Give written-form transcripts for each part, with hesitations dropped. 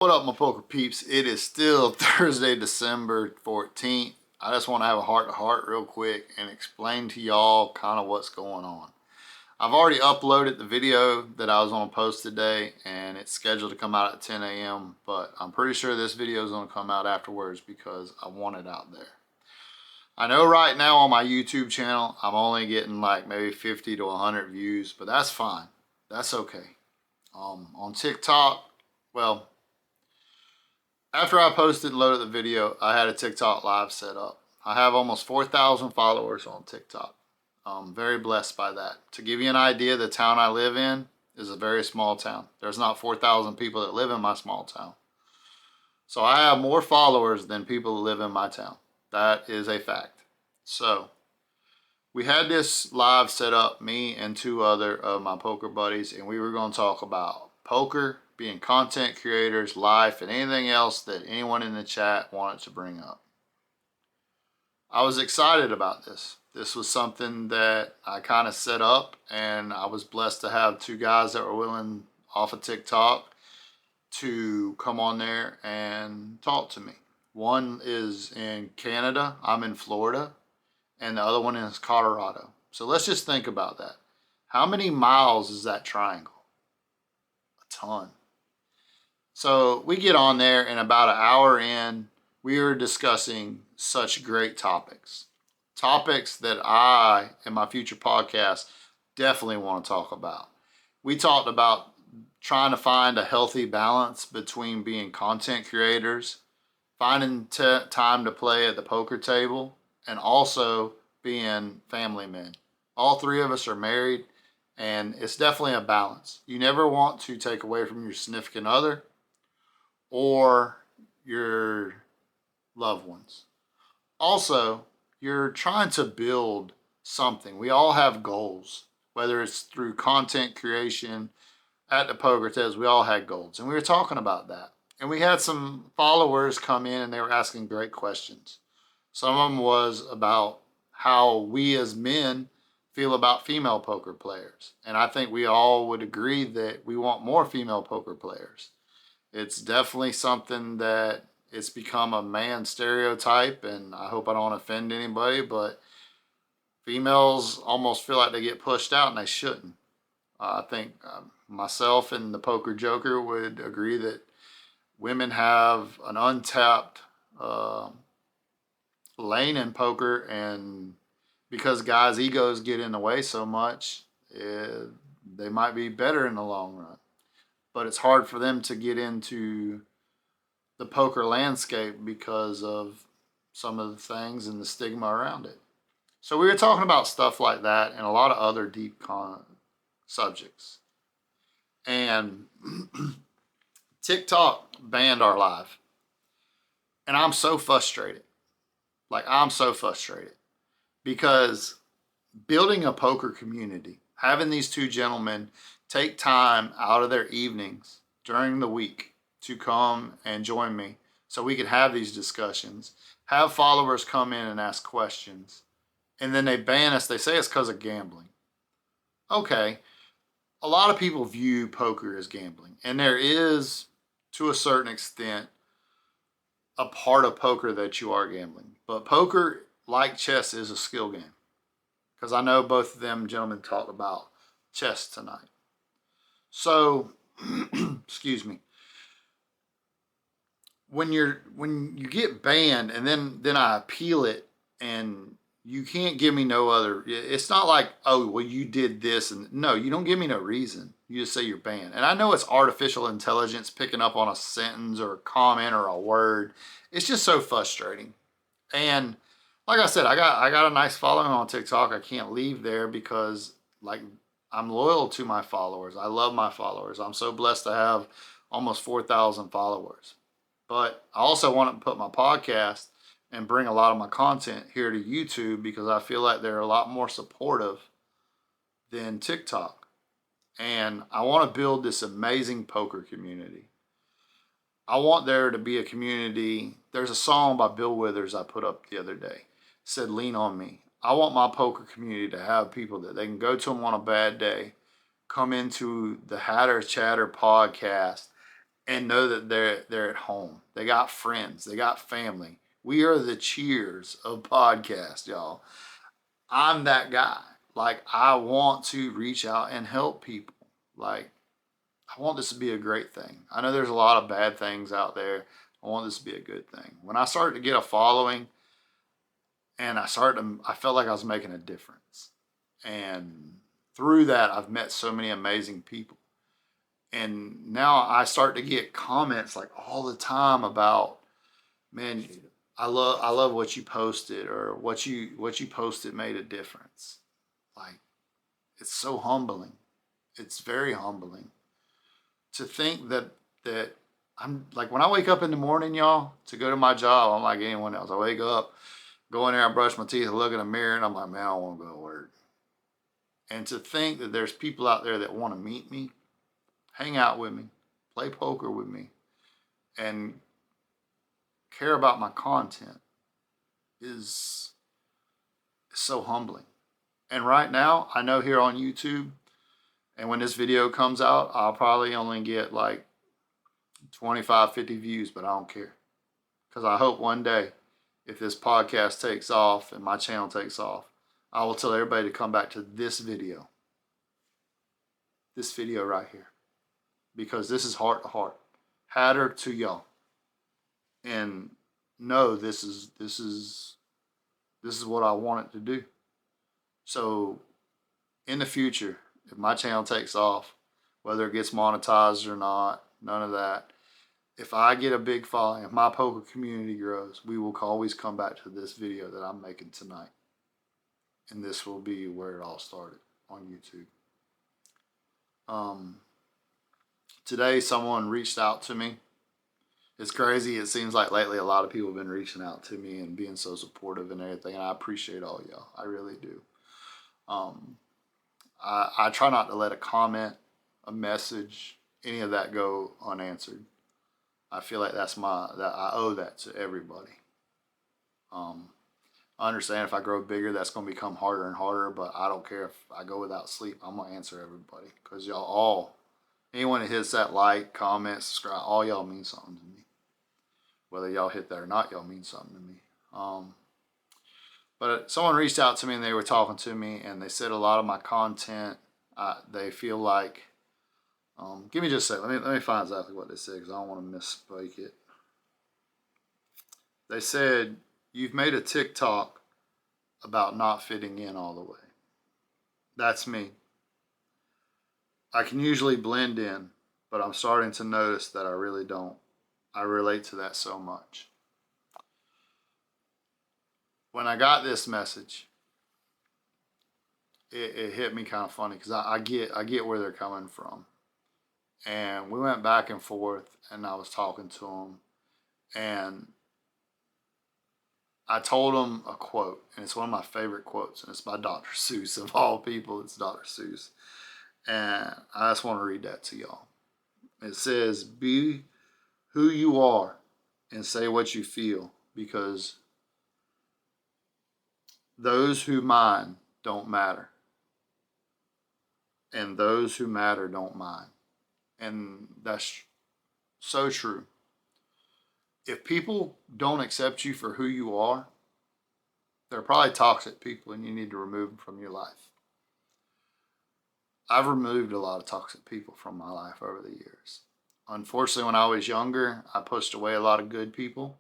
What up, my poker peeps? It is still Thursday, December 14th. I just want to have a heart-to-heart real quick and explain to y'all kind of what's going on. I've already uploaded the video that I was going to post today, and it's scheduled to come out at 10 a.m., but I'm pretty sure this video is going to come out afterwards because I want it out there. I know right now on my YouTube channel, I'm only getting like maybe 50 to 100 views, but that's fine. That's okay. On TikTok, well, after I posted and loaded the video, I had a TikTok live set up. I have almost 4,000 followers on TikTok. I'm very blessed by that. To give you an idea, the town I live in is a very small town. There's not 4,000 people that live in my small town. So I have more followers than people that live in my town. That is a fact. So we had this live set up, me and two other of my poker buddies, and we were going to talk about poker, being content creators, life, and anything else that anyone in the chat wanted to bring up. I was excited about this. This was something that I kind of set up, and I was blessed to have two guys that were willing off of TikTok to come on there and talk to me. One is in Canada, I'm in Florida, and the other one is Colorado. So let's just think about that. How many miles is that triangle? A ton. So we get on there, and about an hour in, we were discussing such great topics. Topics that I, in my future podcast, definitely want to talk about. We talked about trying to find a healthy balance between being content creators, finding time to play at the poker table, and also being family men. All three of us are married, and it's definitely a balance. You never want to take away from your significant other or your loved ones. Also, you're trying to build something. We all have goals, whether it's through content creation, at the poker test, we all had goals, and we were talking about that. And we had some followers come in, and they were asking great questions. Some of them was about how we as men feel about female poker players. And I think we all would agree that we want more female poker players. It's definitely something that it's become a man stereotype, and I hope I don't offend anybody, but females almost feel like they get pushed out, and they shouldn't. I think myself and the Poker Joker would agree that women have an untapped lane in poker, and because guys' egos get in the way so much, they might be better in the long run. But it's hard for them to get into the poker landscape because of some of the things and the stigma around it. So we were talking about stuff like that and a lot of other deep subjects. And TikTok banned our live. And I'm so frustrated. I'm so frustrated. Because building a poker community, having these two gentlemen take time out of their evenings during the week to come and join me so we could have these discussions, have followers come in and ask questions, and then they ban us. They say it's because of gambling. Okay, a lot of people view poker as gambling, and there is, to a certain extent, a part of poker that you are gambling. But poker, like chess, is a skill game. Because I know both of them gentlemen talked about chess tonight. So, excuse me. When you get banned and then I appeal it, and you can't give me no other. It's not like, oh, well, you did this, and no, you don't give me no reason. You just say you're banned. And I know it's artificial intelligence picking up on a sentence or a comment or a word. It's just so frustrating. And like I said, I got a nice following on TikTok. I can't leave there because I'm loyal to my followers. I love my followers. I'm so blessed to have almost 4,000 followers. But I also want to put my podcast and bring a lot of my content here to YouTube because I feel like they're a lot more supportive than TikTok. And I want to build this amazing poker community. I want there to be a community. There's a song by Bill Withers I put up the other day. It said, "Lean on me." I want my poker community to have people that they can go to them on a bad day, come into the Hatter Chatter podcast, and know that they're at home. They got friends, they got family. We are the Cheers of podcast, y'all. I'm that guy. Like, I want to reach out and help people. Like, I want this to be a great thing. I know there's a lot of bad things out there. I want this to be a good thing. When I started to get a following and I felt like I was making a difference. And through that, I've met so many amazing people. And now I start to get comments like all the time about, man, I love what you posted, or what you posted made a difference. Like, it's so humbling. It's very humbling to think that I'm like, when I wake up in the morning, y'all, to go to my job, I'm like anyone else. I wake up, go in there, I brush my teeth, I look in the mirror, and I'm like, man, I don't want to go to work. And to think that there's people out there that want to meet me, hang out with me, play poker with me, and care about my content is so humbling. And right now, I know here on YouTube, and when this video comes out, I'll probably only get like 25, 50 views, but I don't care. Because I hope one day, if this podcast takes off and my channel takes off, I will tell everybody to come back to this video. This video right here. Because this is heart to heart. Hatter to y'all. And no, this is what I want it to do. So in the future, if my channel takes off, whether it gets monetized or not, none of that. If I get a big following, if my poker community grows, we will always come back to this video that I'm making tonight. And this will be where it all started on YouTube. Today, someone reached out to me. It's crazy. It seems like lately a lot of people have been reaching out to me and being so supportive and everything. And I appreciate all y'all. I really do. I try not to let a comment, a message, any of that go unanswered. I feel like that I owe that to everybody. I understand if I grow bigger, that's going to become harder and harder, but I don't care if I go without sleep. I'm going to answer everybody, because y'all all, anyone that hits that like, comment, subscribe, all y'all mean something to me. Whether y'all hit that or not, y'all mean something to me. But someone reached out to me and they were talking to me, and they said a lot of my content, they feel like, give me just a second. Let me find exactly what they said, because I don't want to misspeak it. They said, you've made a TikTok about not fitting in all the way. That's me. I can usually blend in, but I'm starting to notice that I really don't. I relate to that so much. When I got this message, it hit me kind of funny, because I get where they're coming from. And we went back and forth, and I was talking to them, and I told him a quote, and it's one of my favorite quotes, and it's by Dr. Seuss. Of all people, it's Dr. Seuss. And I just want to read that to y'all. It says, be who you are and say what you feel, because those who mind don't matter, and those who matter don't mind. And that's so true. If people don't accept you for who you are, they're probably toxic people, and you need to remove them from your life. I've removed a lot of toxic people from my life over the years. Unfortunately, when I was younger, I pushed away a lot of good people.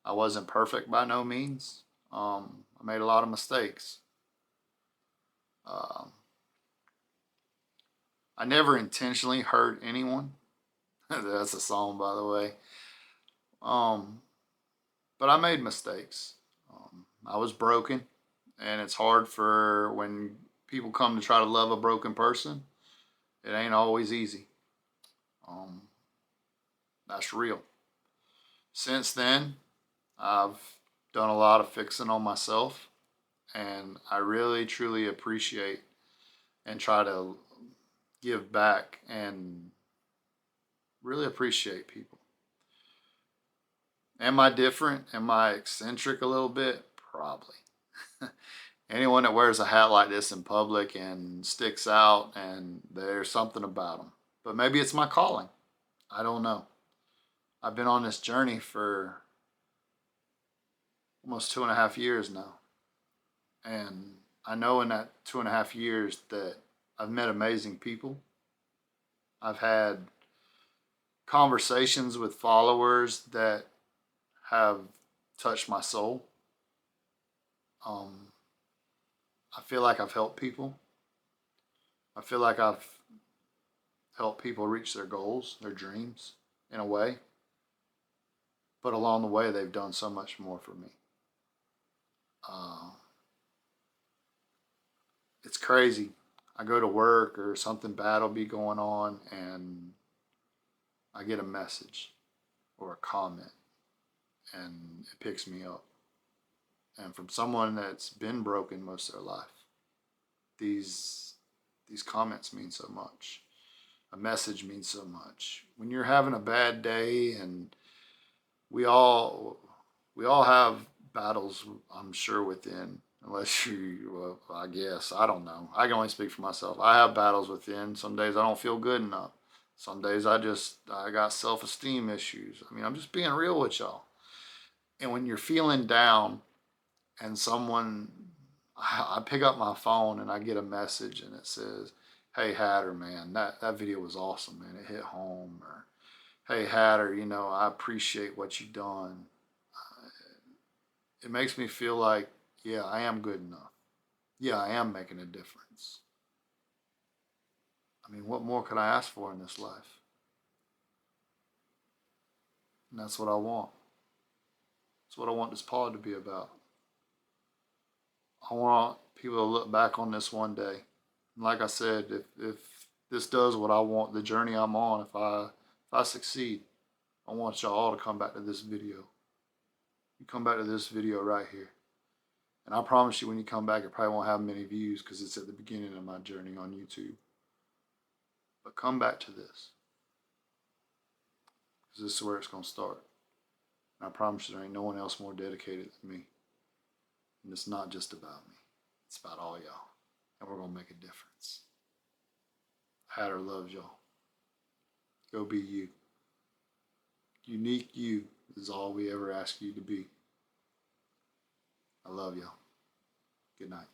I wasn't perfect by no means. I made a lot of mistakes. I never intentionally hurt anyone. That's a song, by the way. But I made mistakes. I was broken, and it's hard for when people come to try to love a broken person. It ain't always easy. That's real. Since then, I've done a lot of fixing on myself, and I really truly appreciate and try to give back and really appreciate people. Am I different? Am I eccentric a little bit? Probably. Anyone that wears a hat like this in public and sticks out, and there's something about them. But maybe it's my calling. I don't know. I've been on this journey for almost 2.5 years now. And I know in that 2.5 years that I've met amazing people. I've had conversations with followers that have touched my soul. Um, I feel like I've helped people. I feel like I've helped people reach their goals, their dreams in a way. But along the way, they've done so much more for me. Uh, it's crazy. I go to work or something bad will be going on, and I get a message or a comment, and it picks me up. And from someone that's been broken most of their life, these these comments mean so much. A message means so much. When you're having a bad day, and we all we all have battles, I'm sure, within. Unless you, well, I guess I don't know. I can only speak for myself. I have battles within. Some days I don't feel good enough. Some days I got self-esteem issues. I mean, I'm just being real with y'all. And when you're feeling down, and someone, I pick up my phone and I get a message and it says, "Hey Hatter, man, that video was awesome, man. It hit home." Or, "Hey Hatter, I appreciate what you done." It makes me feel like, yeah, I am good enough. Yeah, I am making a difference. I mean, what more could I ask for in this life? And that's what I want. That's what I want this pod to be about. I want people to look back on this one day. And like I said, if this does what I want, the journey I'm on, if I succeed, I want y'all all to come back to this video. You come back to this video right here. And I promise you, when you come back, it probably won't have many views because it's at the beginning of my journey on YouTube. But come back to this, because this is where it's going to start. And I promise you, there ain't no one else more dedicated than me. And it's not just about me. It's about all y'all. And we're going to make a difference. Hatter loves y'all. Go be you. Unique you is all we ever ask you to be. I love y'all. Good night.